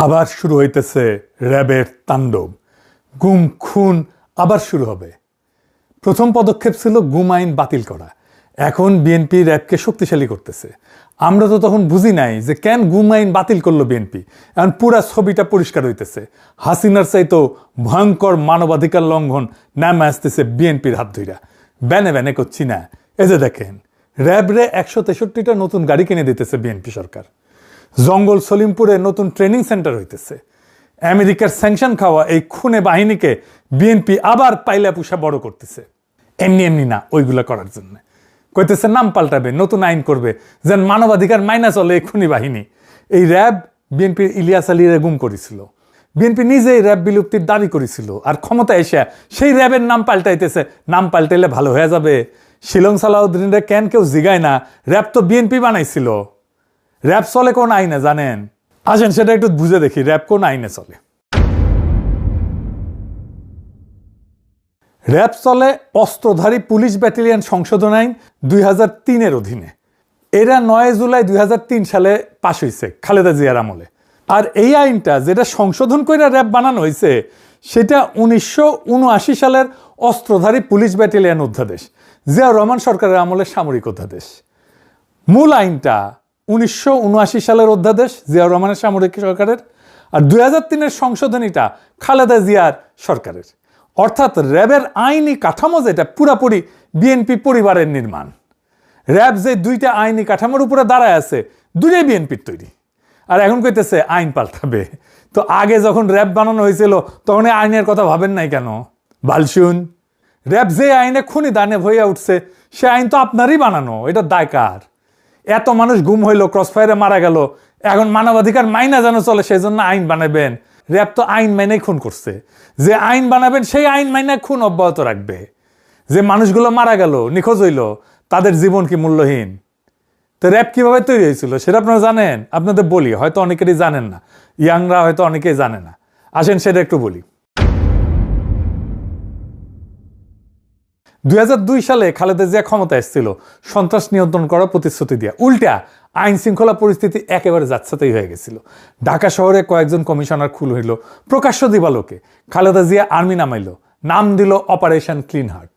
আবার শুরু হইতেছে র্যাবের তাণ্ডব। গুম খুন আবার শুরু হবে। প্রথম পদক্ষেপ ছিল গুম আইন বাতিল করা। এখন বিএনপি র্যাবকে শক্তিশালী করতেছে। আমরা তো তখন বুঝি নাই যে কেন গুম আইন বাতিল করলো বিএনপি। এখন পুরা ছবিটা পরিষ্কার হইতেছে। হাসিনার চাইতো ভয়ঙ্কর মানবাধিকার লঙ্ঘন নামে আসতেছে বিএনপির হাত ধইরা। ব্যানে ব্যানে করছি না, এই যে দেখেন র্যাবরে 163টা নতুন গাড়ি কিনে দিতেছে বিএনপি সরকার। জঙ্গল সলিমপুরে নতুন ট্রেনিং সেন্টার হইতেছে। আমেরিকার স্যাংশন খাওয়া এই খুনে বাহিনীকে বিএনপি আবার পাইলা পুষা বড় করতেছে। এমনি এমনি না, ওইগুলা করার জন্য কইতেছে নাম পাল্টাবে, নতুন আইন করবে, যেন মানবাধিকার মাইনা চলে এই খুনি বাহিনী। এই র্যাব বিএনপির ইলিয়াস আলীরে গুম করেছিল। বিএনপি নিজেই র্যাব বিলুপ্তির দাবি করেছিল, আর ক্ষমতা এসে সেই র্যাবের নাম পাল্টাইতেছে। নাম পাল্টাইলে ভালো হয়ে যাবে? শিলং সালাউদ্দিনরে কেন কেউ জিগায় না? র্যাব তো বিএনপি বানাইছিল। র্যাব চলে কোন আইনে জানেন? আসেন সেটা একটু বুঝে দেখি র্যাব কোন আইনে চলে। র্যাব চলে অস্ত্রধারী পুলিশ ব্যাটালিয়ন সংশোধন আইন 2003-এর অধীনে। এরা 9 জুলাই 2003 সালে পাশ হয়েছে খালেদা জিয়ার আমলে। আর এই আইনটা যেটা সংশোধন করে র্যাব বানানো হয়েছে সেটা 1979 সালের অস্ত্রধারী পুলিশ ব্যাটালিয়ন অধ্যাদেশ, জিয়াউর রহমান সরকারের আমলে সামরিক অধ্যাদেশ। মূল আইনটা 1979 সালের অধ্যাদেশ, জিয়াউর রহমানের সামরিক সরকারের। আর 2003-এর সংশোধনীটা খালেদা জিয়ার সরকারের। অর্থাৎ র্যাবের আইনি কাঠামো যেটা পুরাপুরি বিএনপি পরিবারের নির্মাণ। র্যাব যে দুইটা আইনি কাঠামোর উপরে দাঁড়ায় আছে, দুইটাই বিএনপির তৈরি। আর এখন কইতেছে আইন পাল্টাবে। তো আগে যখন র্যাব বানানো হয়েছিল তখন এই আইনের কথা ভাবেন নাই কেন? বালশুন, র্যাব যে আইনে খুনি দানে হইয়া উঠছে সে আইন তো আপনারই বানানো, এটা দায় কার? এত মানুষ গুম হইলো, ক্রসফায়ারে মারা গেল, এখন মানবাধিকার মাইনা যেন চলে সেই জন্য আইন বানাবেন? র্যাব তো আইন মাইনাই খুন করছে। যে আইন বানাবেন সেই আইন মাইনা খুন অব্যাহত রাখবে। যে মানুষগুলো মারা গেল, নিখোঁজ হইল, তাদের জীবন কি মূল্যহীন? তো র্যাব কিভাবে তৈরি হয়েছিল সেটা আপনারা জানেন? আপনাদের বলি, হয়তো অনেকেরই জানেন না, ইয়াংরা হয়তো অনেকেই জানে না। আসেন সেটা একটু বলি। 2002 সালে খালেদা জিয়া ক্ষমতা এসেছিল সন্ত্রাস নিয়ন্ত্রণ করার প্রতিশ্রুতি দিয়া। উল্টা আইন শৃঙ্খলা পরিস্থিতি একেবারে যাচ্ছাতেই হয়ে গেছিল। ঢাকা শহরে কয়েকজন কমিশনার খুন হইল প্রকাশ্য দিবালোকে। খালেদা জিয়া আর্মি নামাইল, নাম দিল অপারেশন ক্লিন হার্ট।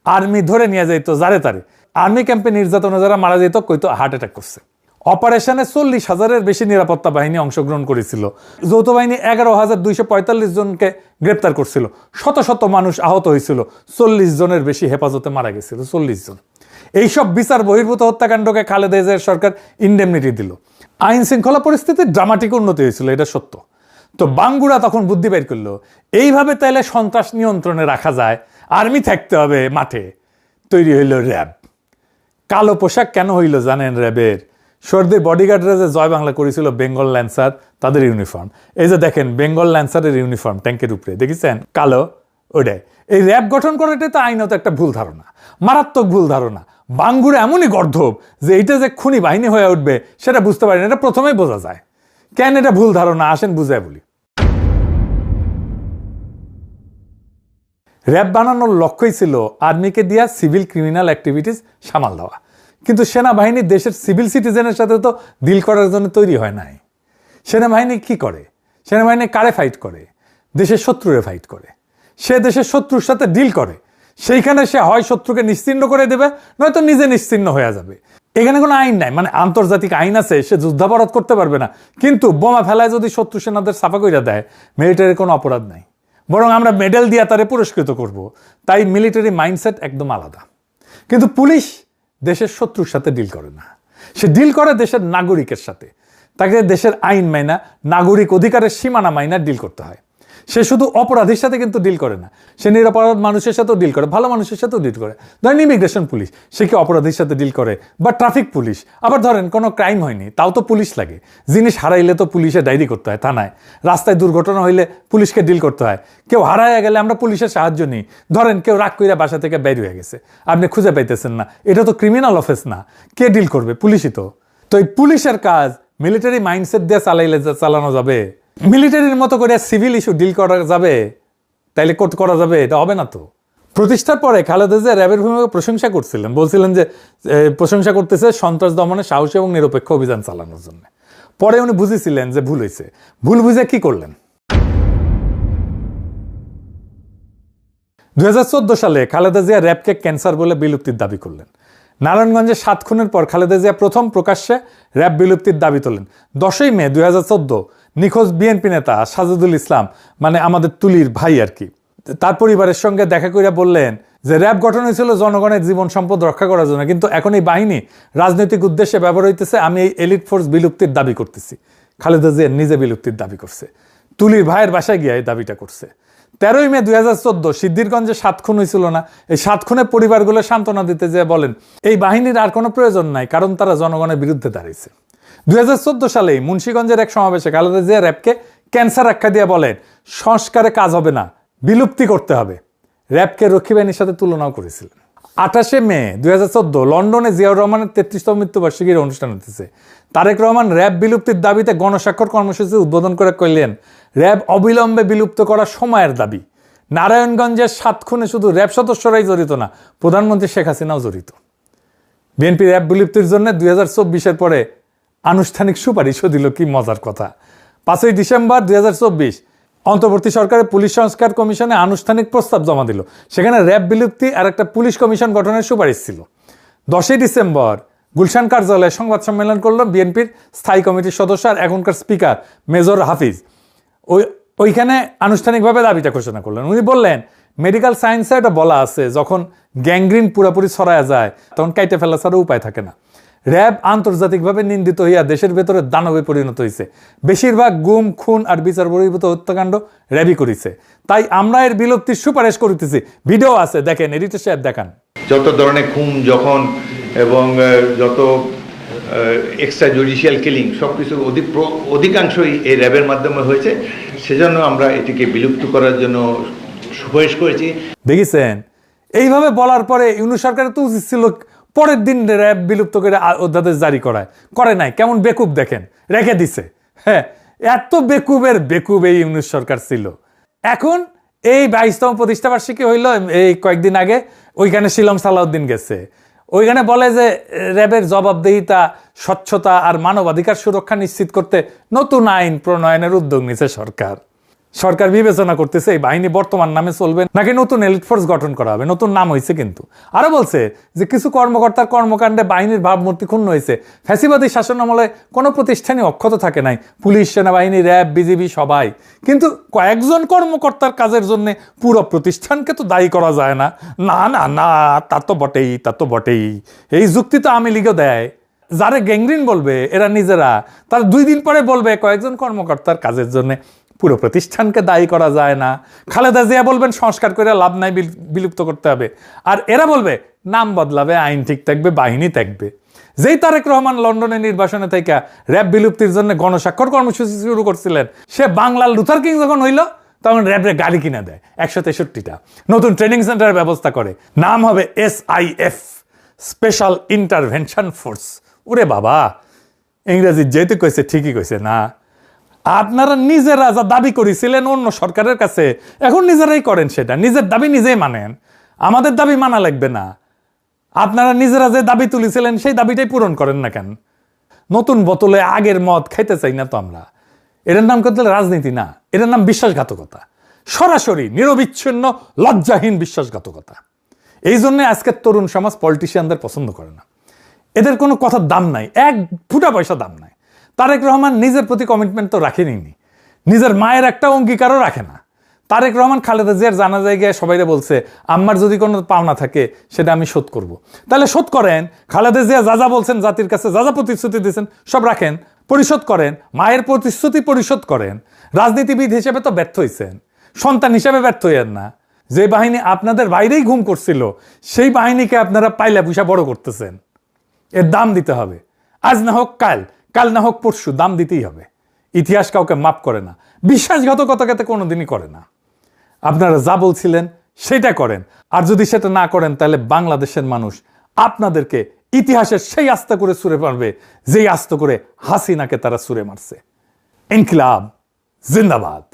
আর্মি ধরে নিয়ে যাইতো যারে তারে। আর্মি ক্যাম্পে নির্যাতনে যারা মারা যেত কইতো হার্ট অ্যাটাক করছে। অপারেশনে 40,000-এর বেশি নিরাপত্তা বাহিনী অংশগ্রহণ করেছিল। যৌথ বাহিনী 11,245 জনকে গ্রেপ্তার করছিল। শত শত মানুষ আহত হয়েছিল। 40 জনের বেশি হেফাজতে মারা গেছিল। 40 জন। এইসব বিচার বহির্ভূত হত্যাকাণ্ডকে খালেদা জিয়ার সরকার ইন্ডেমনিটি দিল। আইন শৃঙ্খলা পরিস্থিতির ড্রামাটিক উন্নতি হয়েছিল, এটা সত্য। তো বাঙ্গুরা তখন বুদ্ধি বের করলো, এইভাবে তাইলে সন্ত্রাস নিয়ন্ত্রণে রাখা যায়, আর্মি থাকতে হবে মাঠে। তৈরি হইল র্যাব। কালো পোশাক কেন হইল জানেন র্যাবের? সর্দির বডিগার্ডরা যে জয় বাংলা করেছিল বেঙ্গল ল্যান্সার, তাদের ইউনিফর্ম। এই যে দেখেন বেঙ্গল ল্যান্সারের ইউনিফর্ম ট্যাঙ্কের উপরে দেখেছেন কালো, ওটাই। এই র্যাব গঠন করাটাই তো আইনত একটা ভুল ধারণা, মারাত্মক ভুল ধারণা। বাঙ্গুরা এমনই গর্ধব যে এটা যে খুনি বাহিনী হয়ে উঠবে সেটা বুঝতে পারেন। এটা প্রথমেই বোঝা যায় কেন এটা ভুল ধারণা। আসেন বুঝায় বলি। র্যাব বানানোর লক্ষ্যই ছিল আর্মিকে দিয়া সিভিল ক্রিমিনাল অ্যাক্টিভিটিস সামাল দেওয়া। কিন্তু সেনাবাহিনী দেশের সিভিল সিটিজেনের সাথে তো ডিল করার জন্য তৈরি হয় নাই। সেনাবাহিনী কি করে? সেনাবাহিনী কারে ফাইট করে? দেশের শত্রুরে ফাইট করে। সে দেশের শত্রুর সাথে ডিল করে। সেইখানে সে হয় শত্রুকে নিশ্চিহ্ন করে দেবে, নয়তো নিজে নিশ্চিহ্ন হয়ে যাবে। এখানে কোনো আইন নাই, মানে আন্তর্জাতিক আইন আছে, সে যুদ্ধাপরাধ করতে পারবে না। কিন্তু বোমা ফেলায় যদি শত্রু সেনাদের সাফা কইরা দেয়, মিলিটারির কোনো অপরাধ নাই, বরং আমরা মেডেল দিয়ে তারে পুরস্কৃত করব। তাই মিলিটারি মাইন্ডসেট একদম আলাদা। কিন্তু পুলিশ দেশের শত্রুর সাথে ডিল করে না, সে ডিল করে দেশের নাগরিকের সাথে। তাকে দেশের আইন মাইনা, নাগরিক অধিকারের সীমানা মাইনা ডিল করতে হয়। সে শুধু অপরাধীর সাথে কিন্তু ডিল করে না, সে নিরপরাধ মানুষের সাথেও ডিল করে, ভালো মানুষের সাথেও ডিল করে। ধরেন ইমিগ্রেশন পুলিশ, সে কি অপরাধীর সাথে ডিল করে? বা ট্রাফিক পুলিশ। আবার ধরেন কোনো ক্রাইম হয়নি, তাও তো পুলিশ লাগে। জিনিস হারাইলে তো পুলিশে ডায়েরি করতে হয় থানায়। রাস্তায় দুর্ঘটনা হইলে পুলিশকে ডিল করতে হয়। কেউ হারাইয়া গেলে আমরা পুলিশের সাহায্য নিই। ধরেন কেউ রাগ কইরা বাসা থেকে বের হয়ে গেছে, আপনি খুঁজে পাইতেছেন না, এটা তো ক্রিমিনাল অফেন্স না, কে ডিল করবে? পুলিশই তো। তো এই পুলিশের কাজ মিলিটারি মাইন্ডসেট দিয়ে চালানো যাবে? মিলিটারির মতো করে সিভিল ইস্যু ডিল করা যাবে? তাইলে করা যাবে? এটা হবে না তো। প্রতিষ্ঠার পরে খালেদা জিয়া র্যাবের ভূমিকা প্রশংসা করছিলেন, বলছিলেন যে প্রশংসা করতেছে সন্ত্রাস দমনে সাহসী এবং নিরপেক্ষ অভিযান চালানোর জন্য। পরে উনি বুঝেছিলেন যে ভুল হয়েছে। ভুল বুঝে কি করলেন? 2014 সালে খালেদা জিয়া র্যাবকে ক্যান্সার বলে বিলুপ্তির দাবি করলেন। নারায়ণগঞ্জে 7 খুনের পর খালেদা জিয়া প্রথম প্রকাশ্যে র্যাব বিলুপ্তির দাবি তোলেন। 10ই মে 2014 নিখোঁজ বিএনপি নেতা সাজেদুল ইসলাম, মানে আমাদের তুলির ভাই আর কি, তার পরিবারের সঙ্গে দেখা করে বললেন যে র্যাব গঠন হয়েছিল জনগণের জীবন সম্পদ রক্ষা করার জন্য, কিন্তু এখন এই বাহিনী রাজনৈতিক উদ্দেশ্যে ব্যবহার হইতেছে। আমি এই এলিট ফোর্স বিলুপ্তির দাবি করতেছি। খালেদা জিয়া নিজে বিলুপ্তির দাবি করছে, তুলির ভাইয়ের বাসায় গিয়ে এই দাবিটা করছে। 13ই মে 2014 সিদ্ধিরগঞ্জে 7 খুন হয়েছিল না, এই 7 খুনের পরিবারগুলো সান্ত্বনা দিতে যেয়ে বলেন এই বাহিনীর আর কোনো প্রয়োজন নাই, কারণ তারা জনগণের বিরুদ্ধে দাঁড়িয়েছে। 2014 সালেই মুন্সিগঞ্জের এক সমাবেশে খালেদা জিয়া র্যাবকে ক্যান্সার আখ্যা দিয়ে বলেন সংস্কারে কাজ হবে না, বিলুপ্তি করতে হবে। র্যাবকে রক্ষী বাহিনীর সাথে তুলনাও করেছিলেন। 28 মে 2014 লন্ডনে জিয়াউর রহমানের 33তম মৃত্যুবার্ষিকীর অনুষ্ঠান হতেছে। তারেক রহমান র্যাব বিলুপ্তির দাবিতে গণস্বাক্ষর কর্মসূচি উদ্বোধন করে কইলেন র্যাব অবিলম্বে বিলুপ্ত করা সময়ের দাবি। নারায়ণগঞ্জের 7 খুনে শুধু র্যাব সদস্যরাই জড়িত না, প্রধানমন্ত্রী শেখ হাসিনাও জড়িত। বিএনপি র্যাব বিলুপ্তির জন্য 2024-এর পরে আনুষ্ঠানিক সুপারিশও দিল। কি মজার কথা! 5ই ডিসেম্বর 2024 অন্তর্বর্তী সরকারের পুলিশ সংস্কার কমিশনে আনুষ্ঠানিক প্রস্তাব জমা দিল। সেখানে র্যাব বিলুপ্তি আর একটা পুলিশ কমিশন গঠনের সুপারিশ ছিল। 10ই ডিসেম্বর গুলশান কার্যালয়ে সংবাদ সম্মেলন করল বিএনপির স্থায়ী কমিটির সদস্য আর এখনকার স্পিকার মেজর হাফিজ। ওইখানে আনুষ্ঠানিকভাবে দাবিটা ঘোষণা করলেন। উনি বললেন মেডিকেল সায়েন্সে এটা বলা আছে যখন গ্যাংগ্রিন পুরোপুরি ছড়ায় যায় তখন কাইটে ফেলা ছাড়া উপায় থাকে না। র্যাব আন্তর্জাতিকভাবে নিন্দিত হইয়া দেশের ভেতরে দানবে পরিণত হয়েছে। বেশিরভাগ গুম, খুন আর বিচার বহির্ভূত হত্যাকাণ্ড র্যাবই করেছে। তাই আমরা এর বিলুপ্তির সুপারিশ করিতেছি। ভিডিও আছে, দেখেন, এডিটর সাহেব দেখান। যত ধরনের খুন যখন এবং যত এক্সট্রা জুডিশিয়াল কিলিং সব কিছু অধিকাংশই এই র্যাবের মাধ্যমে হয়েছে। সেজন্য আমরা এটিকে বিলুপ্ত করার জন্য সুপারিশ করেছি। দেখেছেন, এইভাবে বলার পরে ইউনূস সরকারের তো উচিত ছিল পরের দিন র্যাব বিলুপ্ত করে অধ্যাদেশ জারি করে নাই। কেমন বেকুব দেখেন, রেখে দিছে। হ্যাঁ, এত বেকুবের বেকুব এই ইউনূস সরকার ছিল। এখন এই 22তম প্রতিষ্ঠাবার্ষিকী হইল এই কয়েকদিন আগে, ওইখানে শিলং সালাউদ্দিন গেছে। ওইখানে বলে যে র্যাবের জবাবদিহিতা, স্বচ্ছতা আর মানবাধিকার সুরক্ষা নিশ্চিত করতে নতুন আইন প্রণয়নের উদ্যোগ নিছে সরকার। সরকার বিবেচনা করতেছে এই বাহিনী বর্তমান নামে চলবে নাকি নতুন এলিট ফোর্স গঠন করা হবে। নতুন নাম হয়েছে কিন্তু। আরো বলছে যে কিছু কর্মকর্তার কর্মকাণ্ডে বাহিনীর ভাবমূর্তি ক্ষুণ্ণ হয়েছে। ফ্যাসিবাদী শাসন আমলে কোনো প্রতিষ্ঠানই অক্ষত থাকে নাই, পুলিশ, সেনাবাহিনী, র্যাব, বিজিবি সবাই। কিন্তু কয়েকজন কর্মকর্তার কাজের জন্য পুরো প্রতিষ্ঠানকে তো দায়ী করা যায় না। না না না, তা তো বটেই। এই যুক্তি তো আওয়ামী লীগও দেয়। যারা গ্যাংগ্রিন বলবে এরা নিজেরা, তার 2 দিন পরে বলবে কয়েকজন কর্মকর্তার কাজের জন্য পুরো প্রতিষ্ঠানকে দায়ী করা যায় না। খালেদা জিয়া বলবেন সংস্কার করে লাভ নাই, বিলুপ্ত করতে হবে। আর এরা বলবে নাম বদলাবে, আইন ঠিক থাকবে, বাহিনী থাকবে। যেই তারেক রহমান লন্ডনের নির্বাসনে থেকে র্যাব বিলুপ্তির জন্য গণস্বাক্ষর কর্মসূচি শুরু করছিলেন, সে বাংলার লুথার কিং যখন হইল তখন র্যাবরে গাড়ি কিনে দেয় 163টা, নতুন ট্রেনিং সেন্টারের ব্যবস্থা করে। নাম হবে SIF, স্পেশাল ইন্টারভেনশন ফোর্স। ওরে বাবা, ইংরেজি যেহেতু কইছে ঠিকই কইছে না। আপনারা নিজেরা যা দাবি করেছিলেন অন্য সরকারের কাছে, এখন নিজেরাই করেন সেটা। নিজের দাবি নিজেই মানেন, আমাদের দাবি মানা লাগবে না। আপনারা নিজেরা যে দাবি তুলেছিলেন সেই দাবিটাই পূরণ করেন না কেন? নতুন বোতলে আগের মদ খাইতে চাই না তো আমরা। এটার নাম করতে রাজনীতি না, এটার নাম বিশ্বাসঘাতকতা। সরাসরি নিরবিচ্ছিন্ন লজ্জাহীন বিশ্বাসঘাতকতা। এই জন্য আজকের তরুণ সমাজ পলিটিশিয়ানদের পছন্দ করে না। এদের কোনো কথার দাম নাই, 1 ফুটা পয়সা দাম নাই। তারেক রহমান নিজের প্রতি কমিটমেন্ট তো রাখেনি, নিজের মায়ের একটা অঙ্গীকারও রাখে না। তারেক রহমান খালেদা জিয়ার জানা জায়গায় সবাইরে বলছে আম্মার যদি কোনো পাওনা থাকে সেটা আমি শোধ করব। তাহলে শোধ করেন। খালেদা জিয়া যা বলছেন, জাতির কাছে যা প্রতিশ্রুতি দিয়েছেন সব রাখেন, পরিশোধ করেন। মায়ের প্রতিশ্রুতি পরিশোধ করেন। রাজনীতিবিদ হিসেবে তো ব্যর্থ হয়েছেন, সন্তান হিসেবে ব্যর্থ হইয়েন না। যে বাহিনী আপনাদের বাইরেই ঘুম করছিল সেই বাহিনীকে আপনারা পাইলা পুষা বড় করতেছেন। এর দাম দিতে হবে। আজ না হোক কাল, কাল না হোক পরশু, দাম দিতেই হবে। ইতিহাস কাউকে মাপ করে না, বিশ্বাসঘাতকতাকে কোনোদিনই করে না। আপনারা যা বলছিলেন সেটা করেন, আর যদি সেটা না করেন তাহলে বাংলাদেশের মানুষ আপনাদেরকে ইতিহাসের সেই আস্ত করে ছুঁড়ে মারবে যেই আস্ত করে হাসিনাকে তারা ছুঁড়ে মারছে। ইনকিলাব জিন্দাবাদ।